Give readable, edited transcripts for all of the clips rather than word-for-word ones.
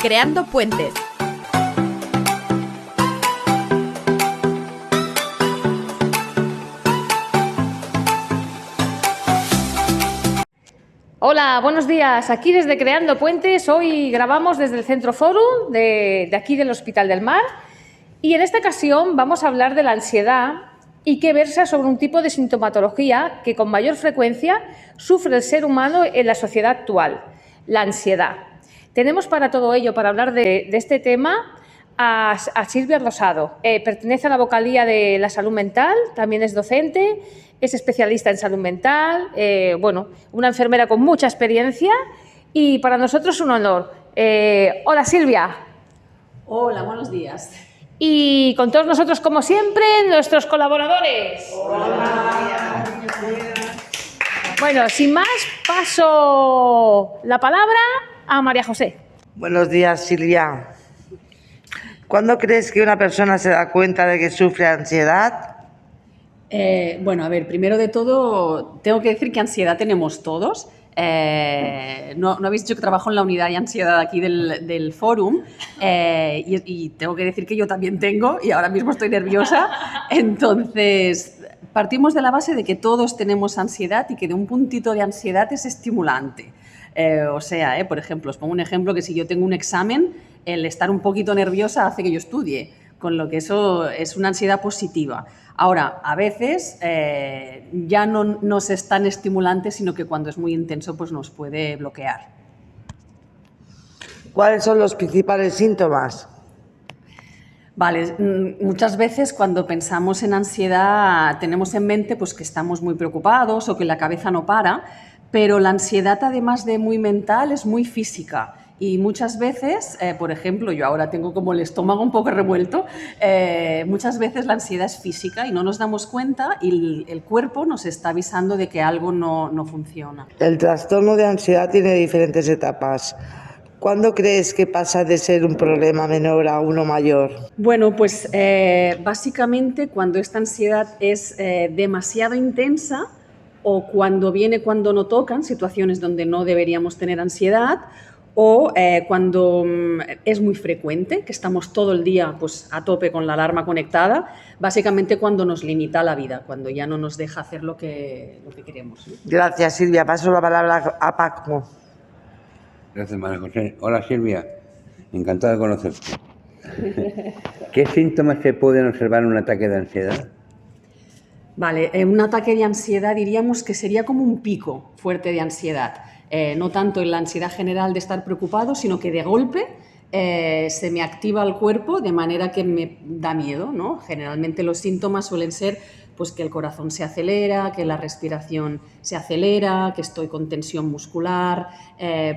Creando Puentes. Hola, buenos días. Aquí desde Creando Puentes, hoy grabamos desde el Centro Forum de aquí del Hospital del Mar y en esta ocasión vamos a hablar de la ansiedad y que versa sobre un tipo de sintomatología que con mayor frecuencia sufre el ser humano en la sociedad actual, la ansiedad. Tenemos para todo ello, para hablar de este tema, a Silvia Rosado. Pertenece a la vocalía de la salud mental, también es docente, es especialista en salud mental, una enfermera con mucha experiencia y para nosotros es un honor. Hola Silvia. Hola, buenos días. Y con todos nosotros, como siempre, nuestros colaboradores. Hola. Bueno, sin más, paso la palabra a María José. Buenos días, Silvia. ¿Cuándo crees que una persona se da cuenta de que sufre ansiedad? Primero de todo, tengo que decir que ansiedad tenemos todos. No habéis dicho que trabajo en la unidad de ansiedad aquí del Fórum y tengo que decir que yo también tengo y ahora mismo estoy nerviosa. Entonces, partimos de la base de que todos tenemos ansiedad y que de un puntito de ansiedad es estimulante. Por ejemplo, os pongo un ejemplo que si yo tengo un examen, el estar un poquito nerviosa hace que yo estudie, con lo que eso es una ansiedad positiva. Ahora, a veces ya no es tan estimulante, sino que cuando es muy intenso pues nos puede bloquear. ¿Cuáles son los principales síntomas? Vale, muchas veces cuando pensamos en ansiedad tenemos en mente pues, que estamos muy preocupados o que la cabeza no para, pero la ansiedad, además de muy mental, es muy física. Y muchas veces, por ejemplo, yo ahora tengo como el estómago un poco revuelto, muchas veces la ansiedad es física y no nos damos cuenta y el cuerpo nos está avisando de que algo no funciona. El trastorno de ansiedad tiene diferentes etapas. ¿Cuándo crees que pasa de ser un problema menor a uno mayor? Bueno, pues básicamente cuando esta ansiedad es demasiado intensa o cuando viene cuando no tocan, situaciones donde no deberíamos tener ansiedad, o cuando es muy frecuente, que estamos todo el día pues, a tope con la alarma conectada, básicamente cuando nos limita la vida, cuando ya no nos deja hacer lo que queremos. Gracias, Silvia. Paso la palabra a Paco. Gracias, María José. Hola, Silvia. Encantado de conocerte. ¿Qué síntomas se pueden observar en un ataque de ansiedad? Vale, un ataque de ansiedad diríamos que sería como un pico fuerte de ansiedad. No tanto en la ansiedad general de estar preocupado, sino que de golpe se me activa el cuerpo de manera que me da miedo, ¿no? Generalmente los síntomas suelen ser pues, que el corazón se acelera, que la respiración se acelera, que estoy con tensión muscular,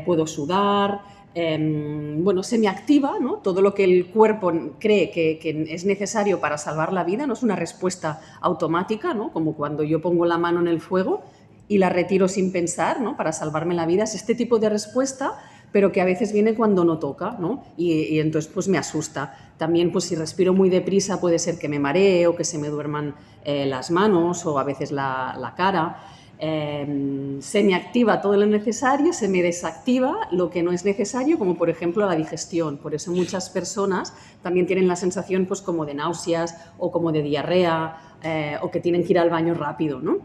puedo sudar. Se me activa, ¿no? Todo lo que el cuerpo cree que es necesario para salvar la vida, no es una respuesta automática, ¿no? Como cuando yo pongo la mano en el fuego y la retiro sin pensar, ¿no? Para salvarme la vida. Es este tipo de respuesta, pero que a veces viene cuando no toca, ¿no? Y entonces pues me asusta. También pues si respiro muy deprisa puede ser que me maree o que se me duerman las manos o a veces la cara. Se me activa todo lo necesario, se me desactiva lo que no es necesario, como por ejemplo la digestión. Por eso muchas personas también tienen la sensación pues, como de náuseas o como de diarrea o que tienen que ir al baño rápido, ¿no?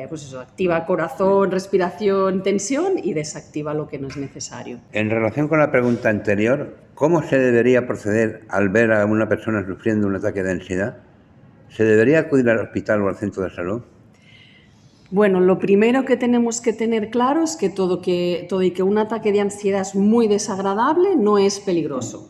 Pues eso, activa corazón, respiración, tensión y desactiva lo que no es necesario. En relación con la pregunta anterior, ¿cómo se debería proceder al ver a una persona sufriendo un ataque de ansiedad? ¿Se debería acudir al hospital o al centro de salud? Bueno, lo primero que tenemos que tener claro es que todo y que un ataque de ansiedad es muy desagradable no es peligroso.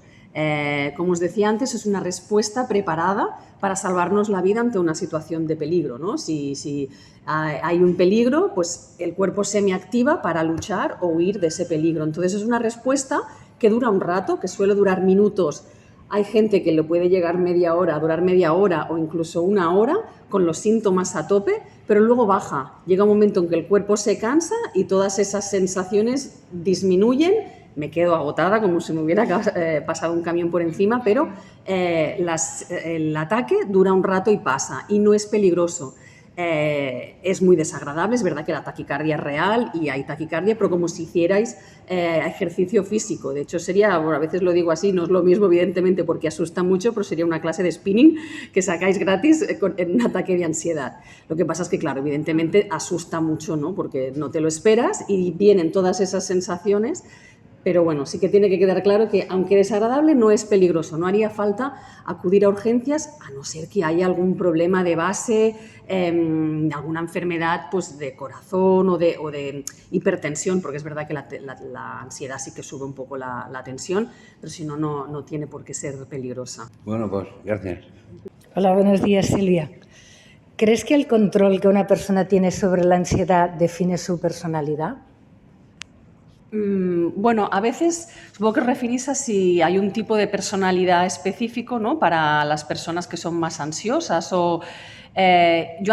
Como os decía antes, es una respuesta preparada para salvarnos la vida ante una situación de peligro, ¿no? Si hay un peligro, pues el cuerpo se me activa para luchar o huir de ese peligro. Entonces es una respuesta que dura un rato, que suele durar minutos. Hay gente que le puede llegar durar media hora o incluso una hora con los síntomas a tope, pero luego baja. Llega un momento en que el cuerpo se cansa y todas esas sensaciones disminuyen. Me quedo agotada como si me hubiera pasado un camión por encima, pero el ataque dura un rato y pasa y no es peligroso. es muy desagradable. Es verdad que la taquicardia es real y hay taquicardia, pero como si hicierais ejercicio físico. De hecho, sería, bueno, a veces lo digo así, no es lo mismo evidentemente porque asusta mucho, pero sería una clase de spinning que sacáis gratis en un ataque de ansiedad. Lo que pasa es que, claro, evidentemente asusta mucho, ¿no? Porque no te lo esperas y vienen todas esas sensaciones. Pero bueno, sí que tiene que quedar claro que, aunque desagradable, no es peligroso. No haría falta acudir a urgencias, a no ser que haya algún problema de base, alguna enfermedad pues, de corazón o de hipertensión, porque es verdad que la ansiedad sí que sube un poco la tensión, pero si no, no tiene por qué ser peligrosa. Bueno, pues gracias. Hola, buenos días, Silvia. ¿Crees que el control que una persona tiene sobre la ansiedad define su personalidad? Bueno, a veces supongo que os referís a si hay un tipo de personalidad específico, ¿no? Para las personas que son más ansiosas. Yo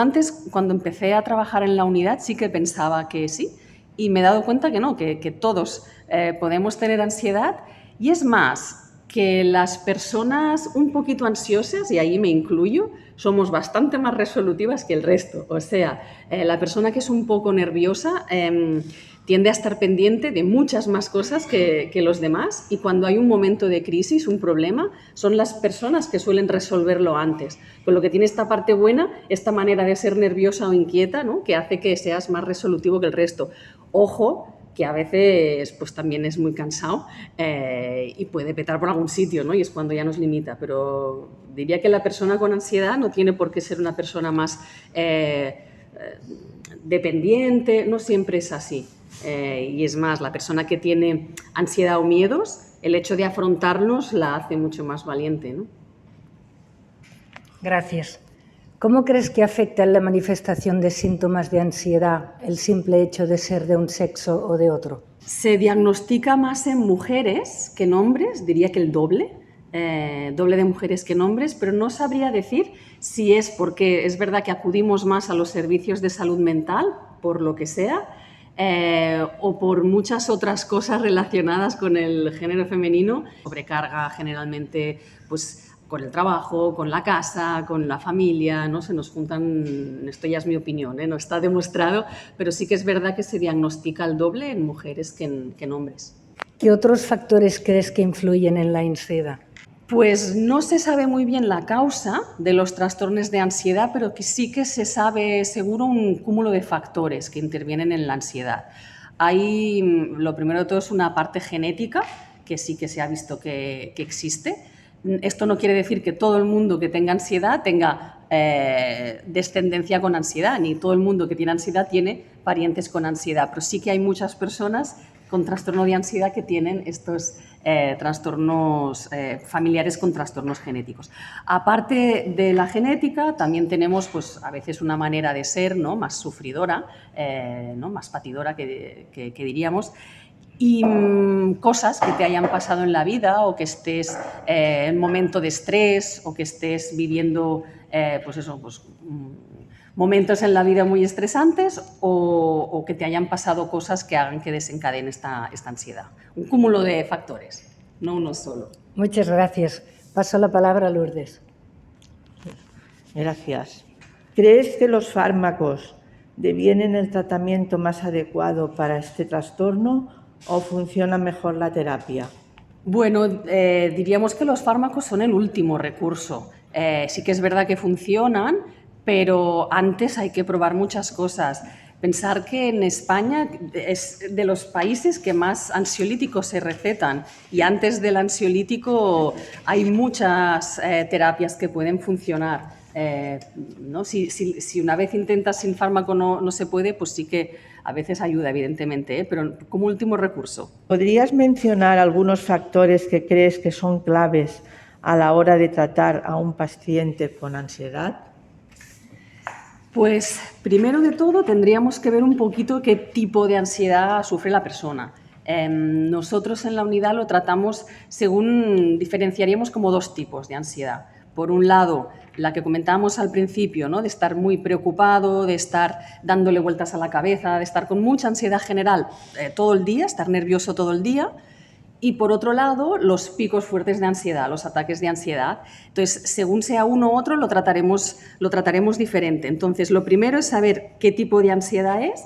antes, cuando empecé a trabajar en la unidad, sí que pensaba que sí, y me he dado cuenta que no, que todos podemos tener ansiedad, y es más, que las personas un poquito ansiosas, y ahí me incluyo, somos bastante más resolutivas que el resto. O sea, la persona que es un poco nerviosa tiende a estar pendiente de muchas más cosas que los demás, y cuando hay un momento de crisis, un problema, son las personas que suelen resolverlo antes. Con lo que tiene esta parte buena, esta manera de ser nerviosa o inquieta, ¿no? Que hace que seas más resolutivo que el resto. Ojo, que a veces pues, también es muy cansado y puede petar por algún sitio, ¿no? Y es cuando ya nos limita. Pero diría que la persona con ansiedad no tiene por qué ser una persona más dependiente, no siempre es así. Y es más, la persona que tiene ansiedad o miedos, el hecho de afrontarlos la hace mucho más valiente, ¿no? Gracias. ¿Cómo crees que afecta en la manifestación de síntomas de ansiedad el simple hecho de ser de un sexo o de otro? Se diagnostica más en mujeres que en hombres, diría que el doble de mujeres que en hombres, pero no sabría decir si es porque es verdad que acudimos más a los servicios de salud mental, por lo que sea, o por muchas otras cosas relacionadas con el género femenino, sobrecarga generalmente pues, con el trabajo, con la casa, con la familia, ¿no? Se nos juntan, esto ya es mi opinión, no está demostrado, pero sí que es verdad que se diagnostica el doble en mujeres que en hombres. ¿Qué otros factores crees que influyen en la ansiedad? Pues no se sabe muy bien la causa de los trastornos de ansiedad, pero que sí que se sabe seguro un cúmulo de factores que intervienen en la ansiedad. Hay, lo primero de todo es una parte genética, que sí que se ha visto que existe. Esto no quiere decir que todo el mundo que tenga ansiedad tenga descendencia con ansiedad, ni todo el mundo que tiene ansiedad tiene parientes con ansiedad, pero sí que hay muchas personas con trastorno de ansiedad que tienen estos trastornos familiares con trastornos genéticos. Aparte de la genética, también tenemos pues, a veces una manera de ser, ¿no? Más sufridora, ¿no? Más patidora que diríamos, y cosas que te hayan pasado en la vida o que estés en un momento de estrés o que estés viviendo pues eso, pues, momentos en la vida muy estresantes o que te hayan pasado cosas que hagan que desencadene esta ansiedad. Un cúmulo de factores, no uno solo. Muchas gracias. Paso la palabra a Lourdes. Gracias. ¿Crees que los fármacos devienen el tratamiento más adecuado para este trastorno o funciona mejor la terapia? Bueno, diríamos que los fármacos son el último recurso. Sí que es verdad que funcionan, pero antes hay que probar muchas cosas. Pensar que en España es de los países que más ansiolíticos se recetan y antes del ansiolítico hay muchas terapias que pueden funcionar. ¿No? Si una vez intentas sin fármaco no se puede, pues sí que a veces ayuda, evidentemente, pero como último recurso. ¿Podrías mencionar algunos factores que crees que son claves a la hora de tratar a un paciente con ansiedad? Pues primero de todo tendríamos que ver un poquito qué tipo de ansiedad sufre la persona. Nosotros en la unidad lo tratamos según diferenciaríamos como dos tipos de ansiedad. Por un lado, la que comentábamos al principio, ¿no? De estar muy preocupado, de estar dándole vueltas a la cabeza, de estar con mucha ansiedad general todo el día, estar nervioso todo el día. Y por otro lado, los picos fuertes de ansiedad, los ataques de ansiedad. Entonces, según sea uno u otro, lo trataremos diferente. Entonces, lo primero es saber qué tipo de ansiedad es.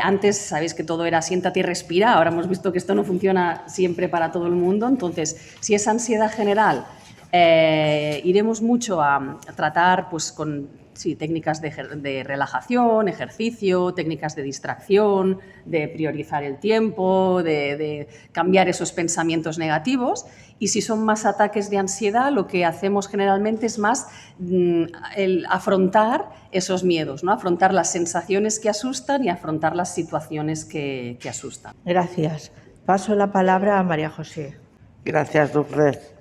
Antes sabéis que todo era siéntate y respira, ahora hemos visto que esto no funciona siempre para todo el mundo. Entonces, si es ansiedad general, iremos mucho a tratar pues, con técnicas de relajación, ejercicio, técnicas de distracción, de priorizar el tiempo, de cambiar esos pensamientos negativos. Y si son más ataques de ansiedad, lo que hacemos generalmente es más el afrontar esos miedos, ¿no? Afrontar las sensaciones que asustan y afrontar las situaciones que asustan. Gracias. Paso la palabra a María José. Gracias, Lourdes.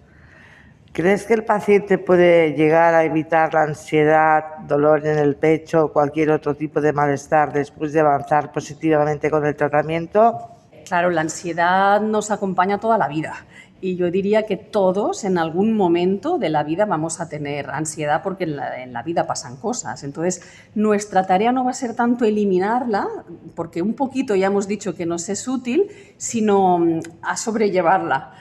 ¿Crees que el paciente puede llegar a evitar la ansiedad, dolor en el pecho o cualquier otro tipo de malestar después de avanzar positivamente con el tratamiento? Claro, la ansiedad nos acompaña toda la vida y yo diría que todos en algún momento de la vida vamos a tener ansiedad porque en la vida pasan cosas. Entonces, nuestra tarea no va a ser tanto eliminarla, porque un poquito ya hemos dicho que nos es útil, sino a sobrellevarla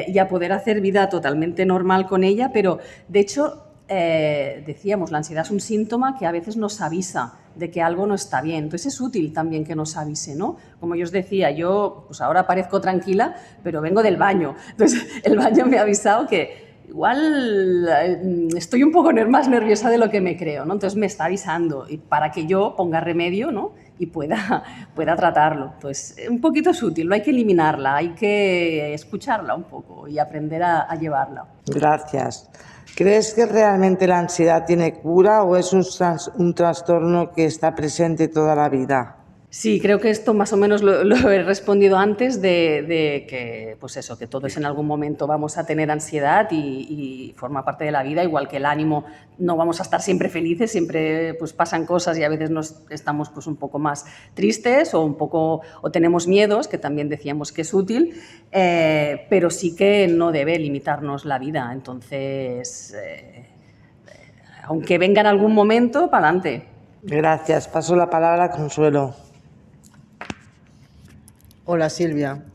y a poder hacer vida totalmente normal con ella, pero de hecho, decíamos, la ansiedad es un síntoma que a veces nos avisa de que algo no está bien. Entonces es útil también que nos avise, ¿no? Como yo os decía, yo pues ahora parezco tranquila, pero vengo del baño. Entonces el baño me ha avisado que igual estoy un poco más nerviosa de lo que me creo, ¿no? Entonces me está avisando y para que yo ponga remedio, ¿no? Y pueda tratarlo. Pues un poquito es útil, no hay que eliminarla, hay que escucharla un poco y aprender a llevarla. Gracias. ¿Crees que realmente la ansiedad tiene cura o es un trastorno que está presente toda la vida? Sí, creo que esto más o menos lo he respondido antes de que, pues eso, que todos en algún momento vamos a tener ansiedad y forma parte de la vida, igual que el ánimo, no vamos a estar siempre felices, siempre pues pasan cosas y a veces estamos pues un poco más tristes o tenemos miedos, que también decíamos que es útil, pero sí que no debe limitarnos la vida. Entonces, aunque venga en algún momento, para adelante. Gracias. Paso la palabra a Consuelo. Hola Silvia.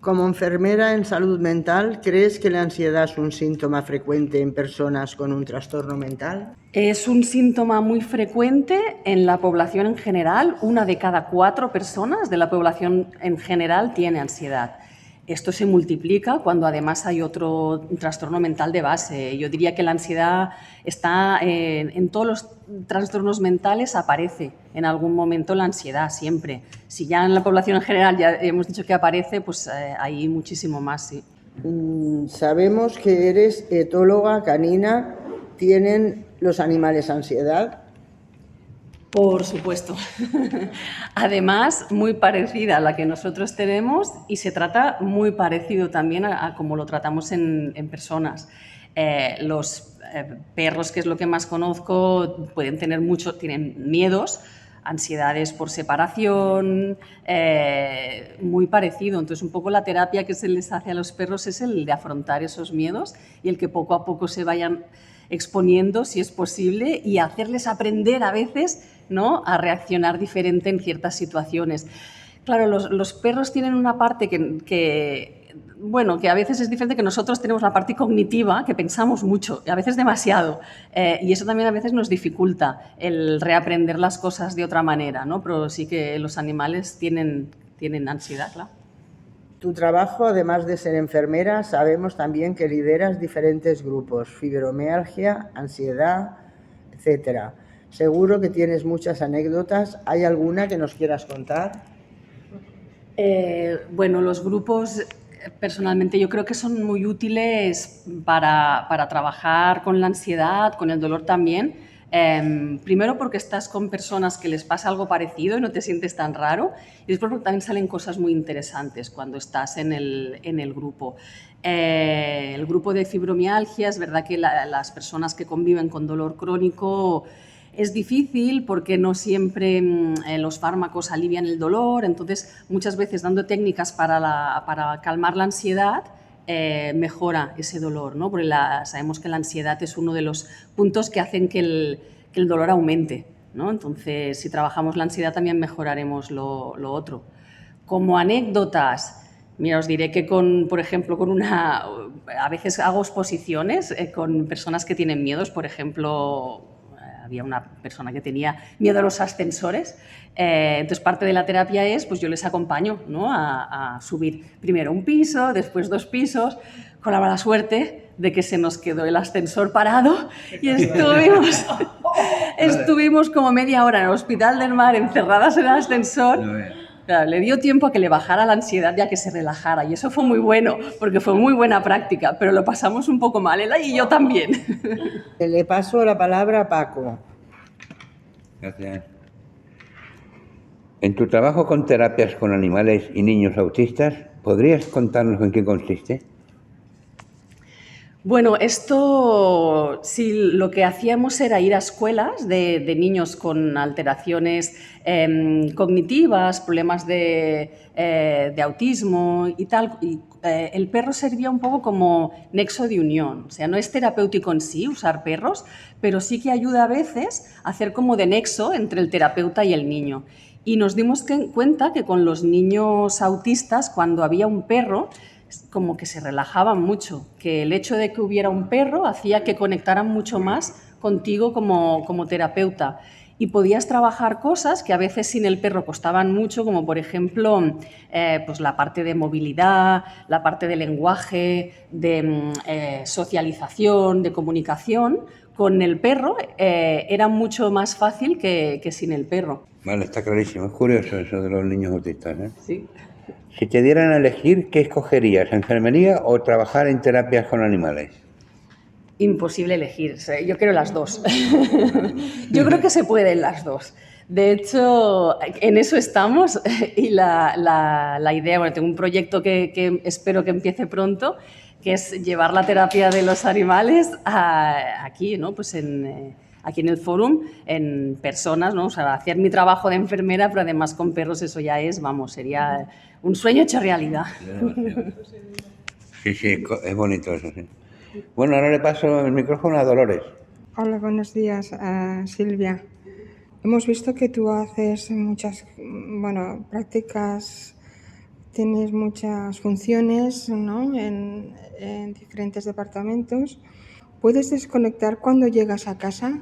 Como enfermera en salud mental, ¿crees que la ansiedad es un síntoma frecuente en personas con un trastorno mental? Es un síntoma muy frecuente en la población en general. 1 de cada 4 personas de la población en general tiene ansiedad. Esto se multiplica cuando además hay otro trastorno mental de base. Yo diría que la ansiedad está en todos los trastornos mentales, aparece en algún momento la ansiedad, siempre. Si ya en la población en general ya hemos dicho que aparece, pues hay muchísimo más, sí. Sabemos que eres etóloga canina. ¿Tienen los animales ansiedad? Por supuesto. Además, muy parecida a la que nosotros tenemos y se trata muy parecido también a como lo tratamos en personas. Los perros, que es lo que más conozco, tienen miedos, ansiedades por separación, muy parecido. Entonces, un poco la terapia que se les hace a los perros es el de afrontar esos miedos y el que poco a poco se vayan exponiendo, si es posible, y hacerles aprender a veces, ¿no?, a reaccionar diferente en ciertas situaciones. Claro, los perros tienen una parte que a veces es diferente, que nosotros tenemos una parte cognitiva, que pensamos mucho, y a veces demasiado, y eso también a veces nos dificulta el reaprender las cosas de otra manera, ¿no? Pero sí que los animales tienen ansiedad, claro. Tu trabajo, además de ser enfermera, sabemos también que lideras diferentes grupos, fibromialgia, ansiedad, etc. Seguro que tienes muchas anécdotas. ¿Hay alguna que nos quieras contar? Los grupos, personalmente, yo creo que son muy útiles para trabajar con la ansiedad, con el dolor también. Primero porque estás con personas que les pasa algo parecido y no te sientes tan raro, y después porque también salen cosas muy interesantes cuando estás en el grupo. El grupo de fibromialgia, es verdad que las personas que conviven con dolor crónico es difícil porque no siempre los fármacos alivian el dolor, entonces muchas veces dando técnicas para calmar la ansiedad mejora ese dolor, ¿no? Porque sabemos que la ansiedad es uno de los puntos que hacen que el dolor aumente, ¿no? Entonces, si trabajamos la ansiedad también mejoraremos lo otro. Como anécdotas, Mira, os diré que por ejemplo, a veces hago exposiciones con personas que tienen miedos. Por ejemplo, había una persona que tenía miedo a los ascensores. Entonces, parte de la terapia es, pues yo les acompaño, ¿no?, a subir primero un piso, después 2 pisos, con la mala suerte de que se nos quedó el ascensor parado y estuvimos como media hora en el Hospital del Mar encerradas en el ascensor. Claro, le dio tiempo a que le bajara la ansiedad y a que se relajara, y eso fue muy bueno, porque fue muy buena práctica, pero lo pasamos un poco mal, ella y yo también. Le paso la palabra a Paco. Gracias. En tu trabajo con terapias con animales y niños autistas, ¿podrías contarnos en qué consiste? Bueno, esto sí, lo que hacíamos era ir a escuelas de niños con alteraciones cognitivas, problemas de autismo y tal. Y, el perro servía un poco como nexo de unión. O sea, no es terapéutico en sí usar perros, pero sí que ayuda a veces a hacer como de nexo entre el terapeuta y el niño. Y nos dimos cuenta que con los niños autistas, cuando había un perro, como que se relajaban mucho, que el hecho de que hubiera un perro hacía que conectaran mucho más contigo como terapeuta. Y podías trabajar cosas que a veces sin el perro costaban mucho, como por ejemplo pues la parte de movilidad, la parte de lenguaje, de socialización, de comunicación. Con el perro era mucho más fácil que sin el perro. Vale, está clarísimo. Es curioso eso de los niños autistas, ¿eh? Sí. Si te dieran a elegir, ¿qué escogerías? ¿Enfermería o trabajar en terapias con animales? Imposible elegir, yo quiero las dos. Yo creo que se pueden las dos. De hecho, en eso estamos y la idea, bueno, tengo un proyecto que espero que empiece pronto, que es llevar la terapia de los animales aquí, ¿no? Pues aquí en el Fórum, en personas, ¿no? O sea, hacer mi trabajo de enfermera, pero además con perros, eso ya es, vamos, sería un sueño hecho realidad. Sí, es bonito eso, sí. Bueno, ahora le paso el micrófono a Dolores. Hola, buenos días, Silvia. Hemos visto que tú haces muchas, prácticas, tienes muchas funciones, ¿no?, en diferentes departamentos. ¿Puedes desconectar cuando llegas a casa?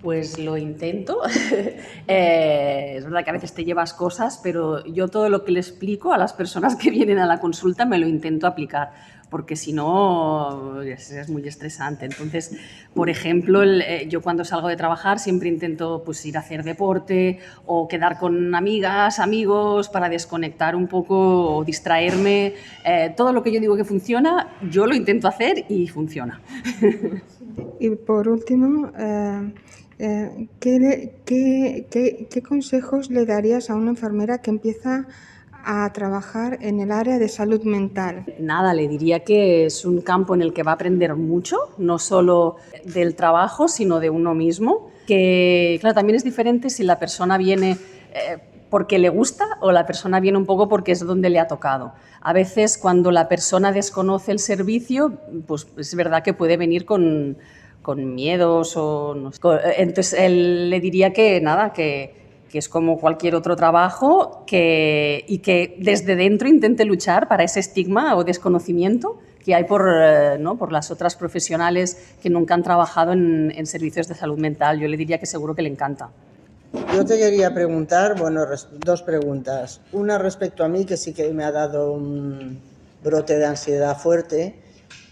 Pues lo intento. Es verdad que a veces te llevas cosas, pero yo todo lo que le explico a las personas que vienen a la consulta me lo intento aplicar, porque si no es muy estresante. Entonces, por ejemplo, yo cuando salgo de trabajar siempre intento pues, ir a hacer deporte o quedar con amigas, amigos para desconectar un poco o distraerme. Todo lo que yo digo que funciona, yo lo intento hacer y funciona. Y por último, ¿qué consejos le darías a una enfermera que empieza a trabajar en el área de salud mental? Nada, le diría que es un campo en el que va a aprender mucho, no solo del trabajo, sino de uno mismo. Que, claro, también es diferente si la persona viene porque le gusta o la persona viene un poco porque es donde le ha tocado. A veces, cuando la persona desconoce el servicio, pues es verdad que puede venir con miedos o no sé. Entonces él le diría que nada, que es como cualquier otro trabajo y que desde dentro intente luchar para ese estigma o desconocimiento que hay por las otras profesionales que nunca han trabajado en servicios de salud mental. Yo le diría que seguro que le encanta. Yo te quería preguntar, dos preguntas. Una respecto a mí, que sí que me ha dado un brote de ansiedad fuerte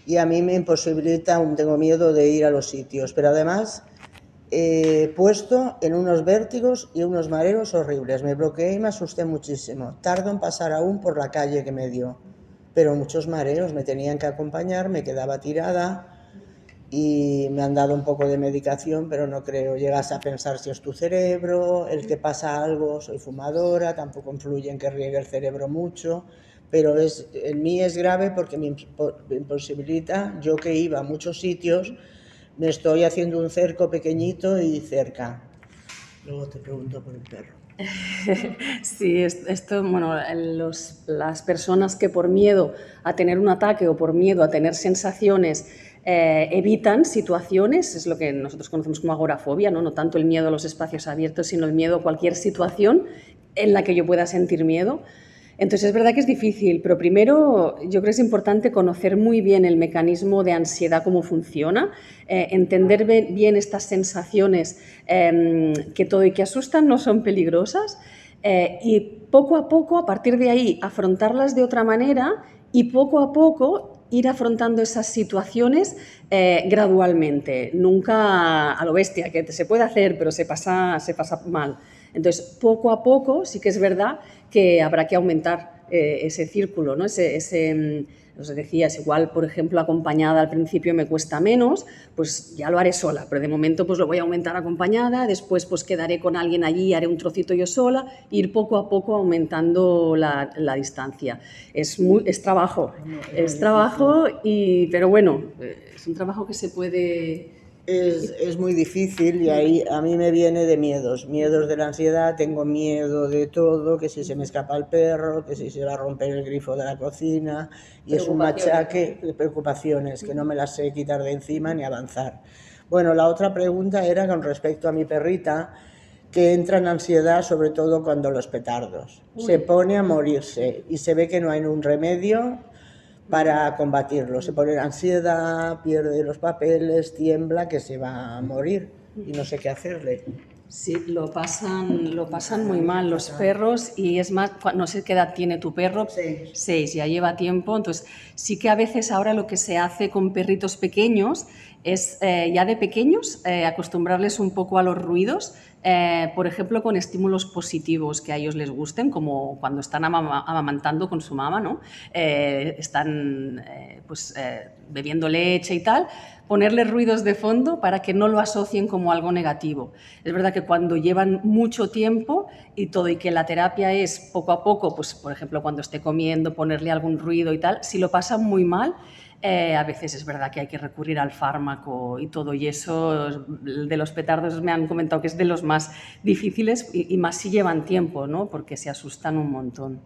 y a mí me imposibilita, tengo miedo de ir a los sitios, pero además he puesto en unos vértigos y unos mareos horribles. Me bloqueé y me asusté muchísimo. Tardo en pasar aún por la calle que me dio, pero muchos mareos, me tenían que acompañar, me quedaba tirada y me han dado un poco de medicación, pero no creo. Llegas a pensar si es tu cerebro, el que pasa algo, soy fumadora, tampoco influye en que riegue el cerebro mucho, pero en mí es grave porque me imposibilita. Yo que iba a muchos sitios, me estoy haciendo un cerco pequeñito y cerca. Luego te pregunto por el perro. Sí, esto, bueno, las personas que por miedo a tener un ataque o por miedo a tener sensaciones evitan situaciones, es lo que nosotros conocemos como agorafobia, ¿no? No tanto el miedo a los espacios abiertos, sino el miedo a cualquier situación en la que yo pueda sentir miedo. Entonces es verdad que es difícil, pero primero yo creo que es importante conocer muy bien el mecanismo de ansiedad, cómo funciona, entender bien estas sensaciones que todo y que asustan no son peligrosas y poco a poco, a partir de ahí, afrontarlas de otra manera y poco a poco ir afrontando esas situaciones gradualmente, nunca a lo bestia, que se puede hacer, pero se pasa mal. Entonces, poco a poco sí que es verdad que habrá que aumentar ese círculo, ¿no? Os decía, es igual, por ejemplo, acompañada al principio me cuesta menos, pues ya lo haré sola, pero de momento pues lo voy a aumentar acompañada, después pues quedaré con alguien allí, haré un trocito yo sola, ir poco a poco aumentando la distancia. Es trabajo, pero bueno, es un trabajo que se puede... Es muy difícil y ahí a mí me viene de miedos de la ansiedad, tengo miedo de todo, que si se me escapa el perro, que si se va a romper el grifo de la cocina, y es un machaque de preocupaciones que no me las sé quitar de encima ni avanzar. Bueno, la otra pregunta era con respecto a mi perrita, que entra en ansiedad sobre todo cuando los petardos. Se pone a morirse y se ve que no hay un remedio para combatirlo. Se pone en ansiedad, pierde los papeles, tiembla, que se va a morir y no sé qué hacerle. Sí, lo pasan muy mal los perros y es más, no sé qué edad tiene tu perro. 6, ya lleva tiempo. Entonces, sí que a veces ahora lo que se hace con perritos pequeños es ya de pequeños acostumbrarles un poco a los ruidos, por ejemplo, con estímulos positivos que a ellos les gusten, como cuando están amamantando con su mamá, ¿no? Están bebiendo leche y tal, ponerles ruidos de fondo para que no lo asocien como algo negativo. Es verdad que cuando llevan mucho tiempo y todo, y que la terapia es poco a poco, pues por ejemplo cuando esté comiendo, ponerle algún ruido y tal, si lo pasan muy mal, a veces es verdad que hay que recurrir al fármaco y todo, y eso de los petardos me han comentado que es de los más difíciles y más si llevan tiempo, ¿no? Porque se asustan un montón.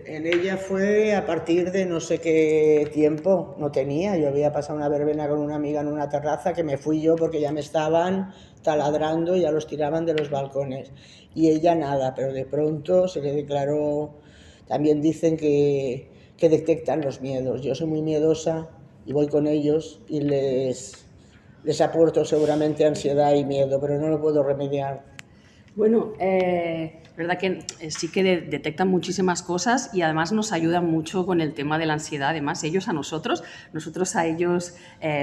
En ella fue a partir de no sé qué tiempo, no tenía. Yo había pasado una verbena con una amiga en una terraza que me fui yo porque ya me estaban taladrando y ya los tiraban de los balcones. Y ella nada, pero de pronto se le declaró, también dicen que detectan los miedos. Yo soy muy miedosa y voy con ellos y les aporto seguramente ansiedad y miedo, pero no lo puedo remediar. Bueno, es verdad que sí que detectan muchísimas cosas y además nos ayudan mucho con el tema de la ansiedad, además ellos a nosotros a ellos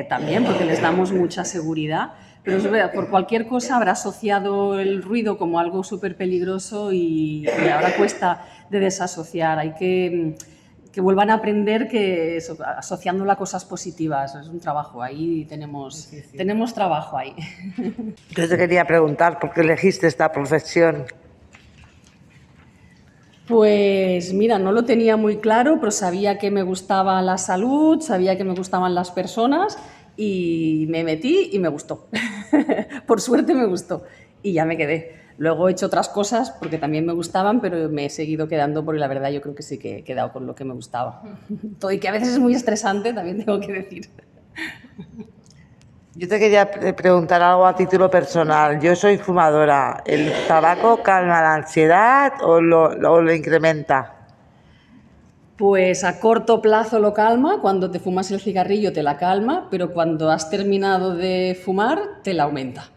también, porque les damos mucha seguridad, pero es verdad, por cualquier cosa habrá asociado el ruido como algo súper peligroso y ahora cuesta de desasociar, hay que vuelvan a aprender que eso, asociándolo a cosas positivas, es un trabajo, ahí tenemos trabajo ahí. Yo te quería preguntar, ¿por qué elegiste esta profesión? Pues mira, no lo tenía muy claro, pero sabía que me gustaba la salud, sabía que me gustaban las personas y me metí y me gustó. Por suerte me gustó y ya me quedé. Luego he hecho otras cosas porque también me gustaban, pero me he seguido quedando porque la verdad yo creo que sí que he quedado con lo que me gustaba. Todo y que a veces es muy estresante, también tengo que decir. Yo te quería preguntar algo a título personal. Yo soy fumadora. ¿El tabaco calma la ansiedad o lo incrementa? Pues a corto plazo lo calma, cuando te fumas el cigarrillo te la calma, pero cuando has terminado de fumar te la aumenta.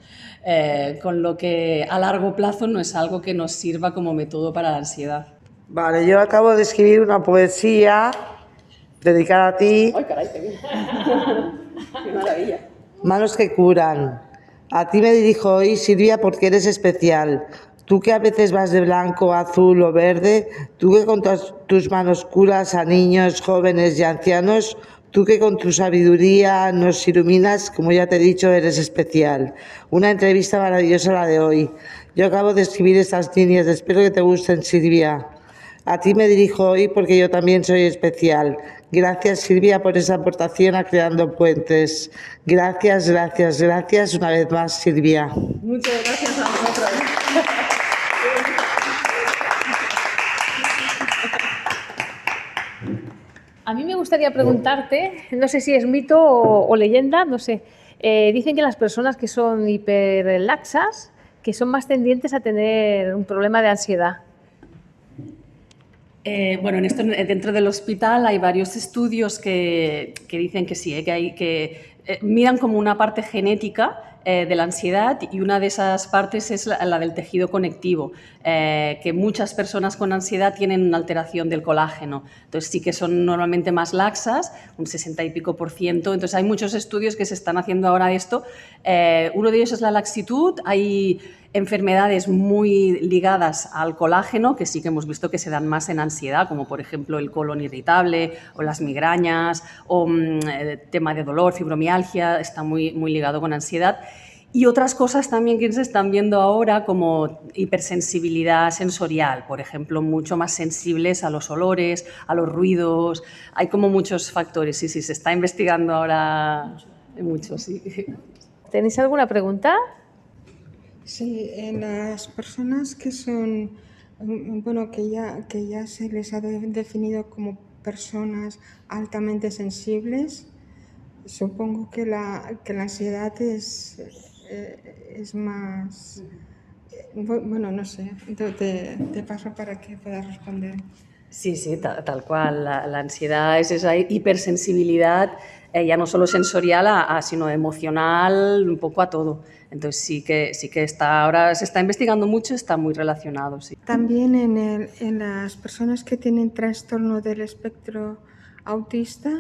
Con lo que a largo plazo no es algo que nos sirva como método para la ansiedad. Vale, yo acabo de escribir una poesía dedicada a ti. ¡Ay, caray, qué bien! ¡Qué maravilla! Manos que curan. A ti me dirijo hoy, Silvia, porque eres especial. Tú que a veces vas de blanco, azul o verde, tú que con tus manos curas a niños, jóvenes y ancianos, tú que con tu sabiduría nos iluminas, como ya te he dicho, eres especial. Una entrevista maravillosa la de hoy. Yo acabo de escribir estas líneas, espero que te gusten, Silvia. A ti me dirijo hoy porque yo también soy especial. Gracias, Silvia, por esa aportación a Creando Puentes. Gracias, gracias, gracias una vez más, Silvia. Muchas gracias a vosotros. A mí me gustaría preguntarte, no sé si es mito o leyenda, no sé. Dicen que las personas que son hiperlaxas, que son más tendientes a tener un problema de ansiedad. Bueno, dentro del hospital hay varios estudios que dicen que sí, que miran como una parte genética de la ansiedad, y una de esas partes es la del tejido conectivo, que muchas personas con ansiedad tienen una alteración del colágeno, entonces sí que son normalmente más laxas, un 60 y pico %, entonces hay muchos estudios que se están haciendo ahora de esto. Uno de ellos es la laxitud. Hay enfermedades muy ligadas al colágeno que sí que hemos visto que se dan más en ansiedad, como por ejemplo el colon irritable o las migrañas, o el tema de dolor, fibromialgia, está muy ligado con ansiedad. Y otras cosas también que se están viendo ahora, como hipersensibilidad sensorial, por ejemplo, mucho más sensibles a los olores, a los ruidos. Hay como muchos factores, sí, se está investigando ahora mucho, sí. ¿Tenéis alguna pregunta? Sí, en las personas que son, bueno, que ya se les ha definido como personas altamente sensibles, supongo que la ansiedad es más, bueno, no sé, te paso para que puedas responder. Sí, tal cual. La ansiedad es esa hipersensibilidad, ya no solo sensorial, sino emocional, un poco a todo. Entonces sí que ahora se está investigando mucho, está muy relacionado, sí. También en las personas que tienen trastorno del espectro autista.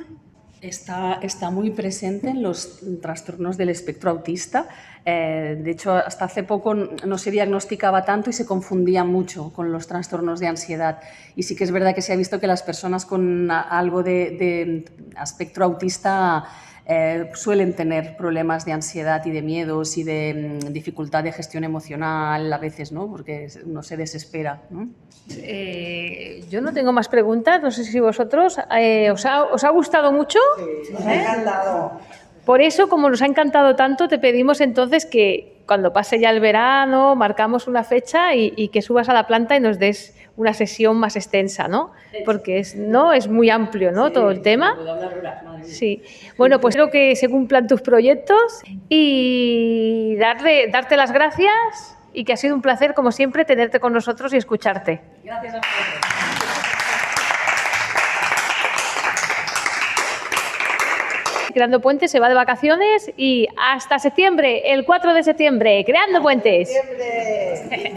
Está muy presente en los trastornos del espectro autista. De hecho, hasta hace poco no se diagnosticaba tanto y se confundía mucho con los trastornos de ansiedad. Y sí que es verdad que se ha visto que las personas con algo de espectro autista suelen tener problemas de ansiedad y de miedos y de dificultad de gestión emocional a veces, ¿no? Porque uno se desespera, ¿no? Yo no tengo más preguntas, no sé si vosotros. ¿Os ha gustado mucho? Sí, nos ha encantado. Por eso, como nos ha encantado tanto, te pedimos entonces que cuando pase ya el verano, marcamos una fecha y que subas a la planta y nos des una sesión más extensa, ¿no? Porque es muy amplio, ¿no? Sí, todo el tema. Sí. Bueno, pues espero que se cumplan tus proyectos y darte las gracias, y que ha sido un placer, como siempre, tenerte con nosotros y escucharte. Gracias a vosotros. Creando Puentes se va de vacaciones y hasta septiembre, el 4 de septiembre, Creando Puentes. ¡Septiembre!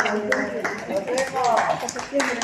¡Nos vemos! ¡Hasta septiembre!